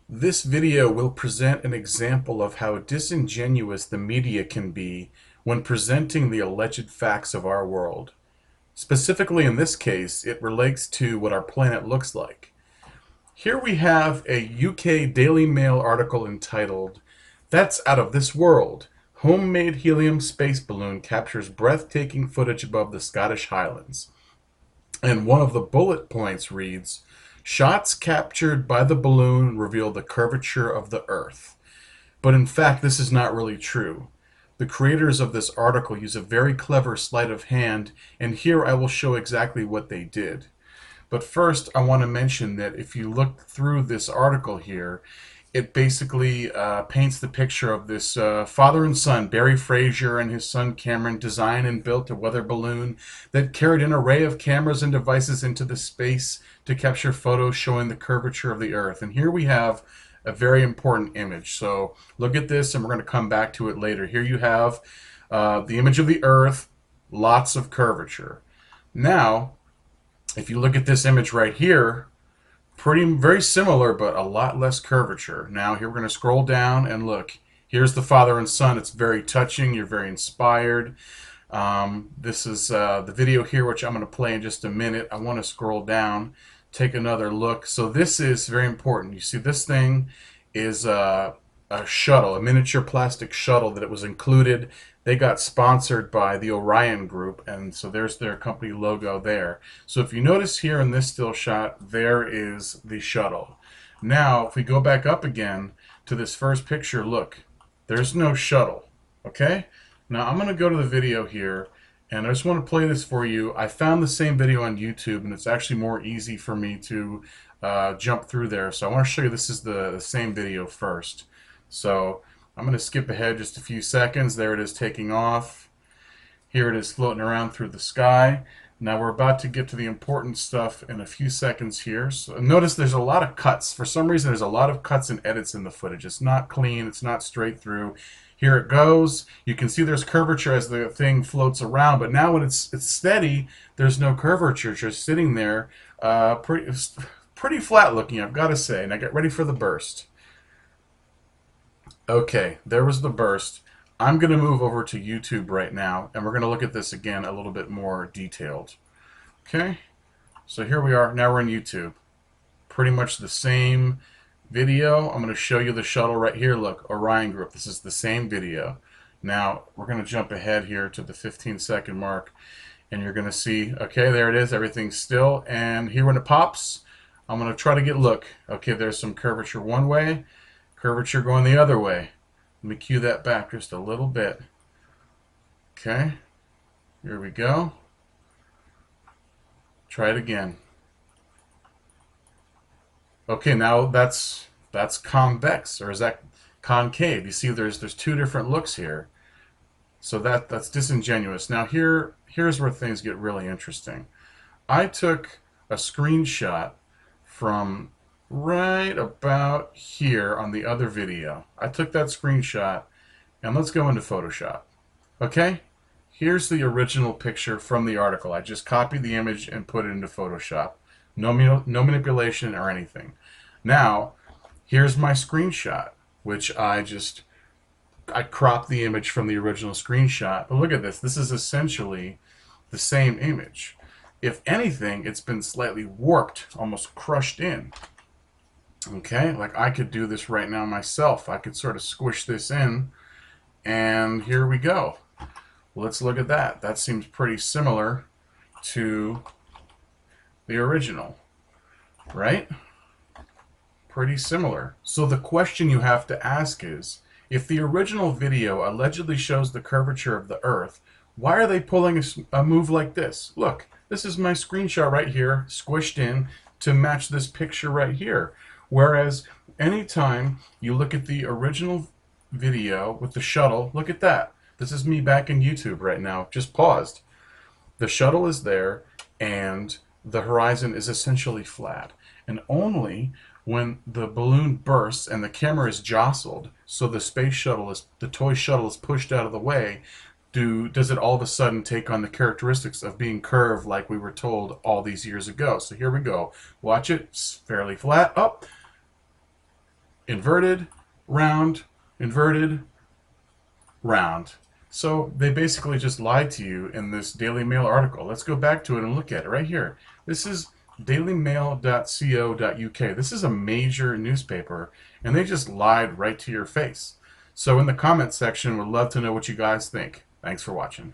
This video will present an example of how disingenuous the media can be when presenting the alleged facts of our world. Specifically in this case, it relates to what our planet looks like. Here we have a UK Daily Mail article entitled, "That's Out of This World. Homemade helium space balloon captures breathtaking footage above the Scottish Highlands." And one of the bullet points reads, "Shots captured by the balloon reveal the curvature of the Earth." But in fact, this is not really true. The creators of this article use a very clever sleight of hand, and here I will show exactly what they did. But first, I want to mention that if you look through this article here, it basically paints the picture of this father and son, Barry Frazier and his son Cameron, designed and built a weather balloon that carried an array of cameras and devices into the space to capture photos showing the curvature of the Earth. And here we have a very important image. So look at this, and we're going to come back to it later. Here you have the image of the Earth, lots of curvature. Now, if you look at this image right here, very similar, but a lot less curvature. Now here we're going to scroll down and look. Here's the father and son. It's very touching. You're very inspired. This is the video here, which I'm going to play in just a minute. I want to scroll down, take another look. So this is very important. You see, this thing is a shuttle, a miniature plastic shuttle that it was included. They got sponsored by the Orion Group, and so there's their company logo there. So if you notice here in this still shot, there is the shuttle. Now, if we go back up again to this first picture, look, there's no shuttle, okay? Now, I'm going to go to the video here, and I just want to play this for you. I found the same video on YouTube, and it's actually more easy for me to jump through there. So I want to show you this is the same video first. So I'm going to skip ahead just a few seconds. There it is taking off. Here it is floating around through the sky. Now we're about to get to the important stuff in a few seconds here. So notice there's a lot of cuts. For some reason there's a lot of cuts and edits in the footage. It's not clean. It's not straight through. Here it goes. You can see there's curvature as the thing floats around, but now when it's steady, there's no curvature. It's just sitting there pretty flat looking, I've got to say. Now get ready for the burst. Okay, there was the burst. I'm going to move over to YouTube right now, and we're going to look at this again a little bit more detailed. Okay, so here we are. Now we're in YouTube. Pretty much the same video. I'm going to show you the shuttle right here. Look, Orion Group. This is the same video. Now, we're going to jump ahead here to the 15-second mark, and you're going to see, okay, there it is. Everything's still, and here when it pops, I'm going to try to get, look, okay, there's some curvature one way, curvature going the other way. Let me cue that back just a little bit. Okay, here we go. Try it again. Okay, now that's convex, or is that concave? You see there's two different looks here. So that's disingenuous. Now here's where things get really interesting. I took a screenshot from right about here on the other video. I took that screenshot, and let's go into Photoshop. Okay? Here's the original picture from the article. I just copied the image and put it into Photoshop. No manipulation or anything. Now, here's my screenshot, which I cropped the image from the original screenshot. But look at this. This is essentially the same image. If anything, it's been slightly warped, almost crushed in. Okay, like I could do this right now myself. I could sort of squish this in, and here we go. Let's look at that. That seems pretty similar to the original, right? Pretty similar. So the question you have to ask is, if the original video allegedly shows the curvature of the Earth, why are they pulling a move like this? Look, this is my screenshot right here, squished in to match this picture right here. Whereas anytime you look at the original video with the shuttle, look at that. This is me back in YouTube right now, just paused. The shuttle is there, and the horizon is essentially flat. And only when the balloon bursts and the camera is jostled, so the toy shuttle is pushed out of the way, does it all of a sudden take on the characteristics of being curved like we were told all these years ago. So here we go. Watch it. It's fairly flat. Up. inverted, round, inverted, round. So they basically just lied to you in this Daily Mail article. Let's go back to it and look at it right here. This is dailymail.co.uk. This is a major newspaper, and they just lied right to your face. So in the comment section, we'd love to know what you guys think. Thanks for watching.